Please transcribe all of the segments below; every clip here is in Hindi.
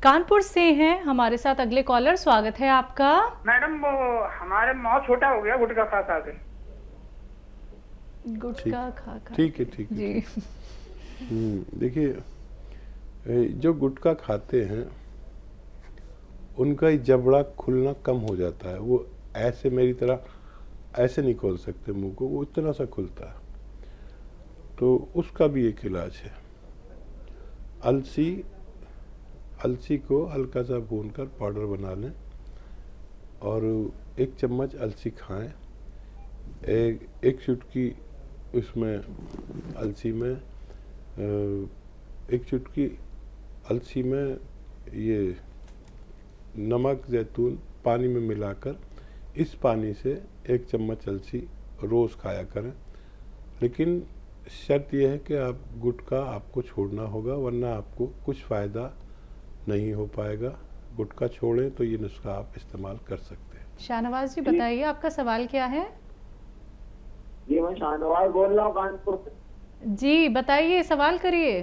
कानपुर से हैं हमारे साथ अगले कॉलर। स्वागत है आपका। मैडम वो हमारे माँ छोटा हो गया गुटखा खा खा के। गुटखा खा खा ठीक है के। ठीक है जी। ठीक देखिए, जो गुटखा खाते हैं उनका ये जबड़ा खुलना कम हो जाता है। वो ऐसे मेरी तरह ऐसे नहीं खोल सकते मुंह को, वो इतना सा खुलता है। तो उसका भी एक इलाज है। अलसी अलसी को हल्का सा भूनकर पाउडर बना लें और 1 चम्मच अलसी खाएं। एक चुटकी उसमें अलसी में 1 चुटकी अलसी में ये नमक जैतून पानी में मिलाकर इस पानी से 1 चम्मच अलसी रोज़ खाया करें। लेकिन शर्त यह है कि आप गुटखा आपको छोड़ना होगा, वरना आपको कुछ फ़ायदा नहीं हो पाएगा। गुटखा छोड़ें तो ये नुस्खा आप इस्तेमाल कर सकते हैं। शाहनवाज जी बताइए आपका सवाल क्या है। जी मैं शाहनवाज बोल रहा हूँ कानपुर से। जी बताइए, सवाल करिए।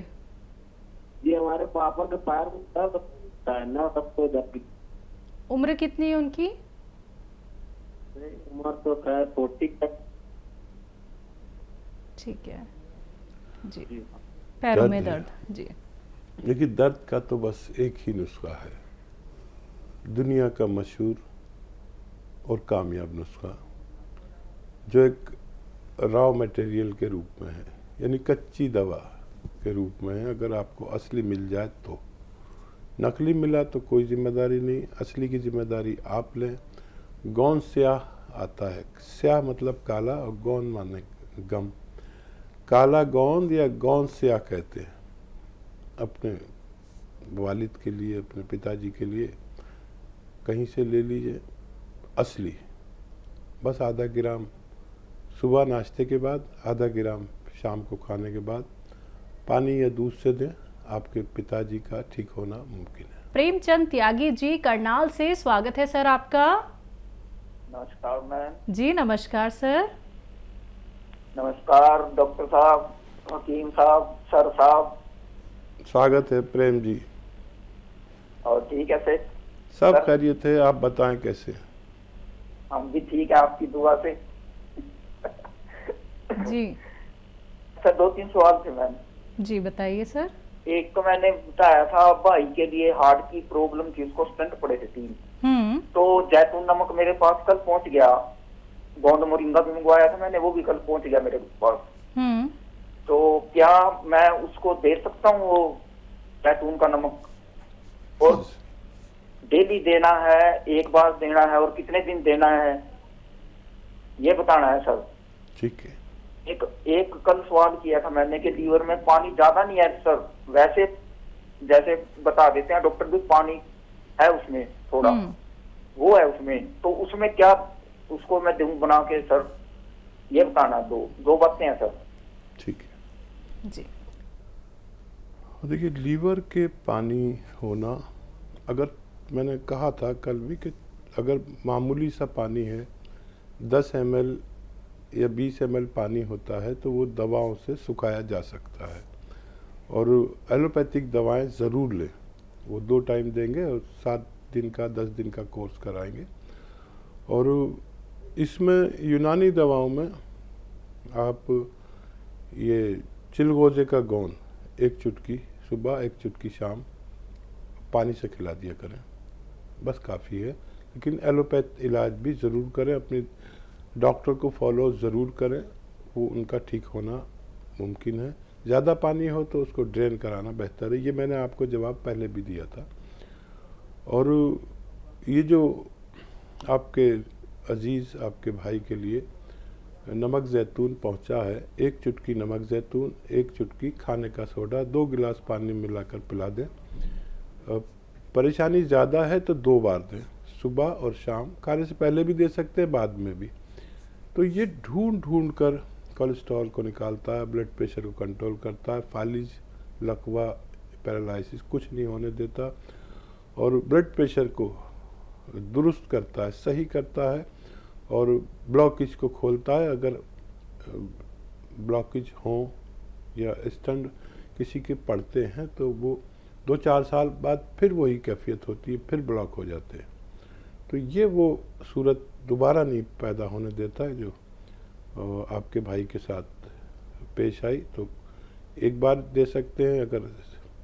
जी हमारे पापा के पैर में दर्द होता है ना, सबको दर्द। उम्र कितनी है उनकी। उम्र तो खैर 40 तक। ठीक है जी। पैरों में दर्द दर्द। जी। देखिए, दर्द का तो बस एक ही नुस्खा है, दुनिया का मशहूर और कामयाब नुस्खा, जो एक रॉ मटेरियल के रूप में है, यानी कच्ची दवा के रूप में है। अगर आपको असली मिल जाए तो, नकली मिला तो कोई जिम्मेदारी नहीं, असली की जिम्मेदारी आप लें। गौन स्याह आता है, स्याह मतलब काला और गौन माने गम। काला गोंद या गोंद स्याह कहते हैं। अपने वालिद के लिए, अपने पिताजी के लिए कहीं से ले लीजिए असली। बस आधा ग्राम सुबह नाश्ते के बाद, आधा ग्राम शाम को खाने के बाद पानी या दूध से दें। आपके पिताजी का ठीक होना मुमकिन है। प्रेमचंद त्यागी जी करनाल से, स्वागत है सर आपका। नमस्कार मैम। जी नमस्कार सर। नमस्कार डॉक्टर साहब, हकीम साहब, सर साहब। स्वागत है प्रेम जी। और ठीक है सर। सब सर। खैरियत है, आप बताएं कैसे। हम भी ठीक है आपकी दुआ से। जी। सर 2-3 सवाल थे मैम। जी बताइए सर। एक तो मैंने बताया था भाई के लिए हार्ट की प्रॉब्लम थी, उसको स्टंट पड़े थे 3। तो जैतून नमक मेरे पास कल पहुंच गया। गोंद मोरिंगा भी मंगवाया था मैंने, वो भी कल पहुंच गया मेरे पास। तो क्या मैं उसको दे सकता हूँ वो जैतून का नमक? और डेली देना है, एक बार देना है, और कितने दिन देना है ये बताना है सर। ठीक है। एक कल सवाल किया था मैंने कि लीवर में पानी ज्यादा नहीं है सर, वैसे जैसे बता देते हैं डॉक्टर भी पानी है उसमें थोड़ा, वो है उसमें, तो उसमें क्या उसको मैं दूं बना के सर, ये बताना। दो बातें हैं सर। ठीक है जी। देखिए, लीवर के पानी होना, अगर मैंने कहा था कल भी कि अगर मामूली सा पानी है, 10 ml या 20 ml पानी होता है, तो वो दवाओं से सुखाया जा सकता है। और एलोपैथिक दवाएं ज़रूर लें। वो 2 टाइम देंगे और 7 दिन का 10 दिन का कोर्स कराएंगे। और इसमें यूनानी दवाओं में आप ये चिलगोजे का गोंद 1 चुटकी सुबह 1 चुटकी शाम पानी से खिला दिया करें, बस काफ़ी है। लेकिन एलोपैथ इलाज भी ज़रूर करें, अपने डॉक्टर को फॉलो ज़रूर करें, वो उनका ठीक होना मुमकिन है। ज़्यादा पानी हो तो उसको ड्रेन कराना बेहतर है। ये मैंने आपको जवाब पहले भी दिया था। और ये जो आपके अजीज़ आपके भाई के लिए नमक ज़ैतून पहुंचा है, 1 चुटकी नमक ज़ैतून, 1 चुटकी खाने का सोडा, 2 गिलास पानी मिलाकर पिला दें। परेशानी ज़्यादा है तो 2 बार दें, सुबह और शाम। खाने से पहले भी दे सकते हैं, बाद में भी। तो ये ढूंढ कर कोलेस्ट्रॉल को निकालता है, ब्लड प्रेशर को कंट्रोल करता है, फालिज, लकवा, पैरालिसिस कुछ नहीं होने देता, और ब्लड प्रेशर को दुरुस्त करता है, सही करता है, और ब्लॉकेज को खोलता है। अगर ब्लॉकेज हो या स्टंट किसी के पड़ते हैं तो वो 2-4 साल बाद फिर वही कैफियत होती है, फिर ब्लॉक हो जाते हैं। तो ये वो सूरत दोबारा नहीं पैदा होने देता है जो आपके भाई के साथ पेश आई। तो एक बार दे सकते हैं अगर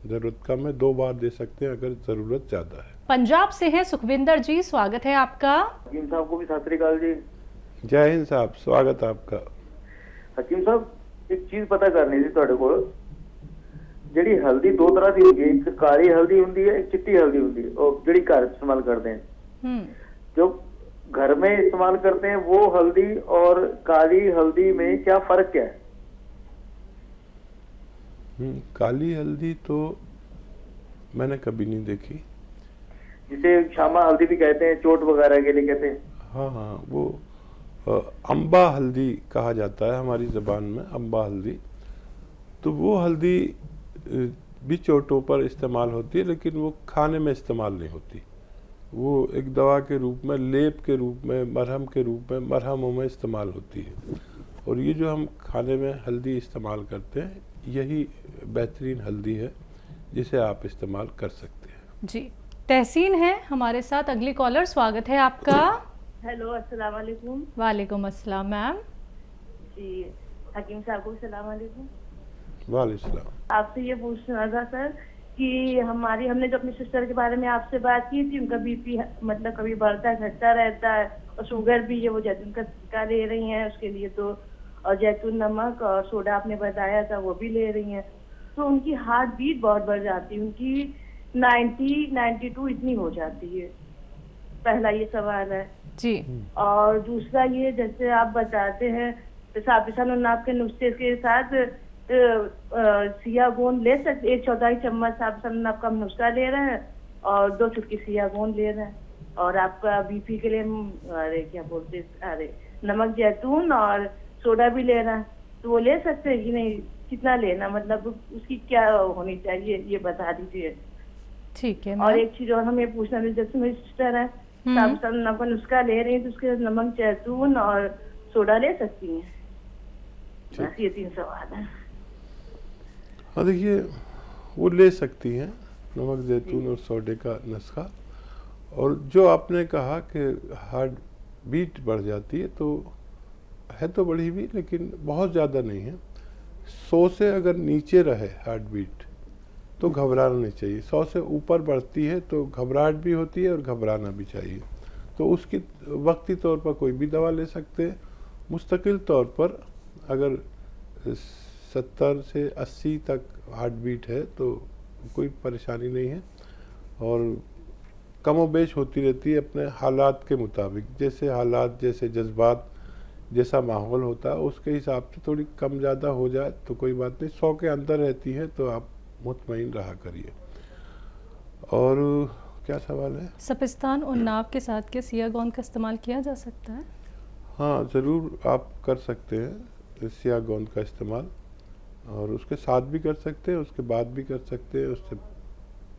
ज़रूरत कम है, 2 बार दे सकते हैं अगर ज़रूरत ज़्यादा है। पंजाब से हैं सुखविंदर जी, स्वागत है आपका। हकीम साहब को भी सत श्री अकाल जी। जय हिंद साहब, स्वागत है आपका। हकीम साहब, एक चीज पता करनी थी ਤੁਹਾਡੇ ਕੋਲ। ਜਿਹੜੀ ਹਲਦੀ ਦੋ ਤਰ੍ਹਾਂ ਦੀ ਹੁੰਦੀ ਹੈ, ਇੱਕ ਕਾਲੀ ਹਲਦੀ ਹੁੰਦੀ है, एक चिट्टी हल्दी ਹੁੰਦੀ है। और ਜਿਹੜੀ घर इस्तेमाल करते हैं, जो घर में इस्तेमाल करते हैं वो हल्दी और काली हल्दी में क्या फर्क क्या है? काली हल्दी तो मैंने कभी नहीं देखी, जिसे शामा हल्दी भी कहते हैं, चोट वगैरह के लिए कहते हैं। हाँ हाँ, वो अम्बा हल्दी कहा जाता है हमारी ज़बान में, अम्बा हल्दी। तो वो हल्दी भी चोटों पर इस्तेमाल होती है, लेकिन वो खाने में इस्तेमाल नहीं होती। वो एक दवा के रूप में, लेप के रूप में, मरहम के रूप में, मरहमों में इस्तेमाल होती है। और ये जो हम खाने में हल्दी इस्तेमाल करते हैं, यही बेहतरीन हल्दी है जिसे आप इस्तेमाल कर सकते हैं। जी, तहसीन है हमारे साथ, अगली कॉलर, स्वागत है आपका। हेलो, अस्सलाम वालेकुम। वालेकुम अस्सलाम मैम। जी, हकीम साहब को सलाम वालेकुम। वालेकुम सलाम। आपसे ये पूछना था सर कि हमने जो अपनी सिस्टर के बारे में आपसे बात की थी, उनका बीपी मतलब कभी बढ़ता घटता रहता है, और शुगर भी है, वो जैतून का सिक्का ले रही हैं उसके लिए, तो और जैतून नमक और सोडा आपने बताया था वो भी ले रही हैं। तो उनकी हार्ट बीट बहुत बढ़ जाती है, उनकी 90-92 इतनी हो जाती है। पहला ये सवाल है जी। और दूसरा ये, जैसे आप बताते हैं साबिसानुन्नाब के नुस्खे के साथ सिया गोंद ले सकते, 1/4 चम्मच साबिसानुन्नाब का नुस्खा ले रहे हैं और 2 चुटकी सिया गोंद ले रहे हैं, और आपका बीपी के लिए अरे क्या बोलते, अरे नमक जैतून और सोडा भी ले रहा है, तो वो ले सकते हैं कि नहीं? कितना लेना, मतलब उसकी क्या होनी चाहिए, ये बता दीजिए। ठीक है। और एक चीज और हमें पूछना था, जैसे मेरी सिस्टर है साबिसानुन्नाब का नुस्खा ले रही है, तो उसके नमक जैतून और सोडा ले सकती हैं? बस ये 3 सवाल है। हाँ, देखिए, वो ले सकती हैं नमक जैतून और सोडे का नुस्खा। और जो आपने कहा कि हार्ट बीट बढ़ जाती है, तो है तो बढ़ी हुई, लेकिन बहुत ज़्यादा नहीं है। 100 से अगर नीचे रहे हार्ट बीट तो घबराना नहीं चाहिए। 100 से ऊपर बढ़ती है तो घबराहट भी होती है और घबराना भी चाहिए। तो उसकी वक्ती तौर पर कोई भी दवा ले सकते हैं। मुस्तकिल तौर पर अगर 70 से 80 तक हार्ट बीट है तो कोई परेशानी नहीं है, और कमोबेश होती रहती है अपने हालात के मुताबिक। जैसे हालात, जैसे जज्बात, जैसा माहौल होता है उसके हिसाब से थोड़ी कम ज़्यादा हो जाए तो कोई बात नहीं। 100 के अंदर रहती है तो आप मुतमईन रहा करिए। और क्या सवाल है? सपिस्तान उन्नाव के साथ के सिया गोंद का इस्तेमाल किया जा सकता है? हाँ, ज़रूर आप कर सकते हैं सिया गोंद का इस्तेमाल, और उसके साथ भी कर सकते हैं, उसके बाद भी कर सकते हैं, उससे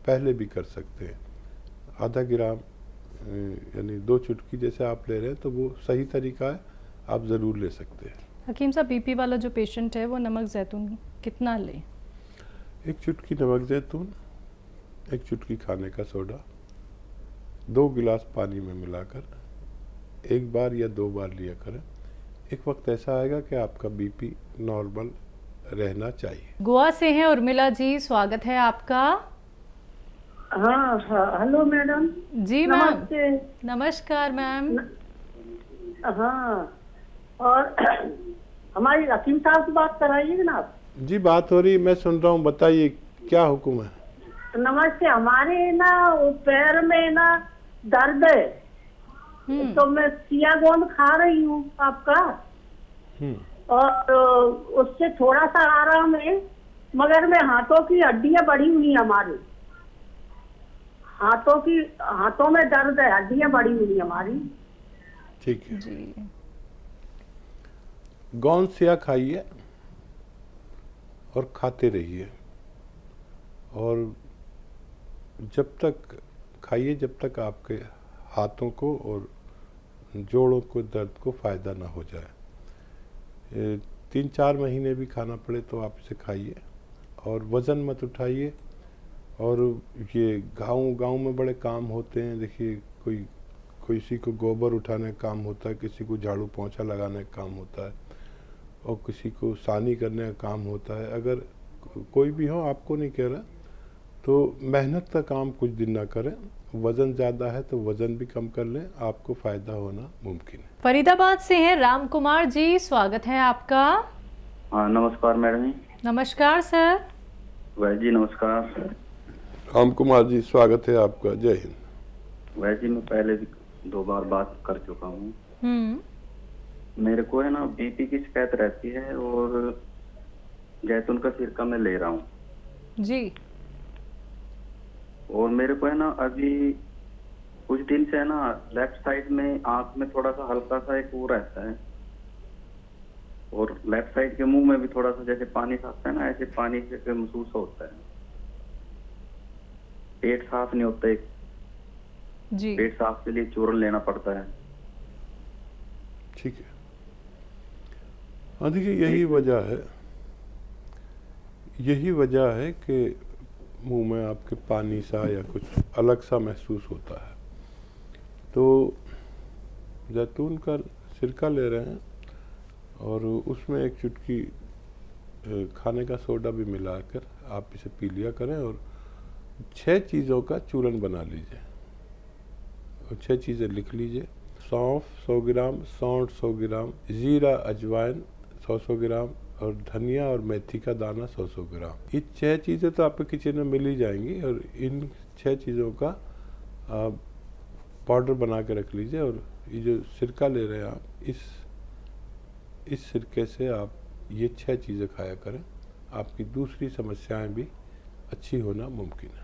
पहले भी कर सकते हैं। आधा ग्राम यानी 2 चुटकी जैसे आप ले रहे हैं तो वो सही तरीका है, आप ज़रूर ले सकते हैं। हकीम साहब, बीपी वाला जो पेशेंट है वो नमक जैतून कितना ले? 1 चुटकी नमक जैतून, 1 चुटकी खाने का सोडा, 2 गिलास पानी में मिलाकर 1 बार या 2 बार लिया करें। एक वक्त ऐसा आएगा कि आपका बीपी नॉर्मल रहना चाहिए। गोवा से हैं उर्मिला जी, स्वागत है आपका। हाँ हाँ, हेलो मैडम। जी मैम, नमस्ते। नमस्कार मैम। हाँ, और हमारी हकीम साहब से बात कराइए ना आप। जी, बात हो रही, मैं सुन रहा हूँ, बताइए क्या हुक्म है? नमस्ते। हमारे ना वो पैर में ना दर्द है, तो मैं सिया गोंद खा रही हूँ आपका, और उससे थोड़ा सा आराम है, मगर मैं हाथों की हड्डियां बढ़ी हुई हैं, हमारी हाथों में दर्द है, हड्डियां बढ़ी हुई हैं हमारी। ठीक है जी। गोंद सिया खाइए और खाते रहिए, और जब तक खाइए जब तक आपके हाथों को और जोड़ों को दर्द को फ़ायदा ना हो जाए। 3-4 महीने भी खाना पड़े तो आप इसे खाइए, और वज़न मत उठाइए, और ये गांव में बड़े काम होते हैं। देखिए, किसी को गोबर उठाने का काम होता है, किसी को झाड़ू पोंछा लगाने का काम होता है, और किसी को सानी करने का काम होता है। अगर कोई भी हो, आपको नहीं कह रहा, तो मेहनत का काम कुछ दिन ना करें। वज़न ज़्यादा है तो वज़न भी कम कर लें, आपको फ़ायदा होना मुमकिन है। फरीदाबाद से हैं राम कुमार जी, स्वागत है आपका। हाँ, नमस्कार मैडम जी। नमस्कार सर। वैद जी नमस्कार। राम कुमार जी, स्वागत है आपका। जय हिंद। वैद जी, मैं पहले भी 2 बार बात कर चुका हूँ। मेरे को है ना बीपी की शिकायत रहती है, और जैतून का सिरका मैं ले रहा हूँ जी। और मेरे को है ना अभी कुछ दिन से है ना लेफ्ट साइड में आंख में थोड़ा सा हल्का सा एक वो रहता है, और लेफ्ट साइड के मुंह में भी थोड़ा सा जैसे पानी आता है ना, ऐसे पानी से महसूस होता है। पेट साफ नहीं होता एक जी। पेट साफ के लिए चूर्ण लेना पड़ता है। ठीक है। हाँ, देखिए, यही वजह है कि मुंह में आपके पानी सा या कुछ अलग सा महसूस होता है। तो जैतून का सिरका ले रहे हैं, और उसमें एक चुटकी खाने का सोडा भी मिलाकर आप इसे पी लिया करें, और 6 चीज़ों का चूर्ण बना लीजिए, और 6 चीज़ें लिख लीजिए। सौंफ 100 ग्राम, सौंठ 100 ग्राम, जीरा अजवाइन 100 ग्राम, और धनिया और मेथी का दाना 100 ग्राम। ये 6 चीज़ें तो आपके किचन में मिल ही जाएंगी, और इन 6 चीज़ों का आप पाउडर बना के रख लीजिए। और ये जो सिरका ले रहे हैं आप, इस सिरके से आप ये 6 चीज़ें खाया करें, आपकी दूसरी समस्याएं भी अच्छी होना मुमकिन है।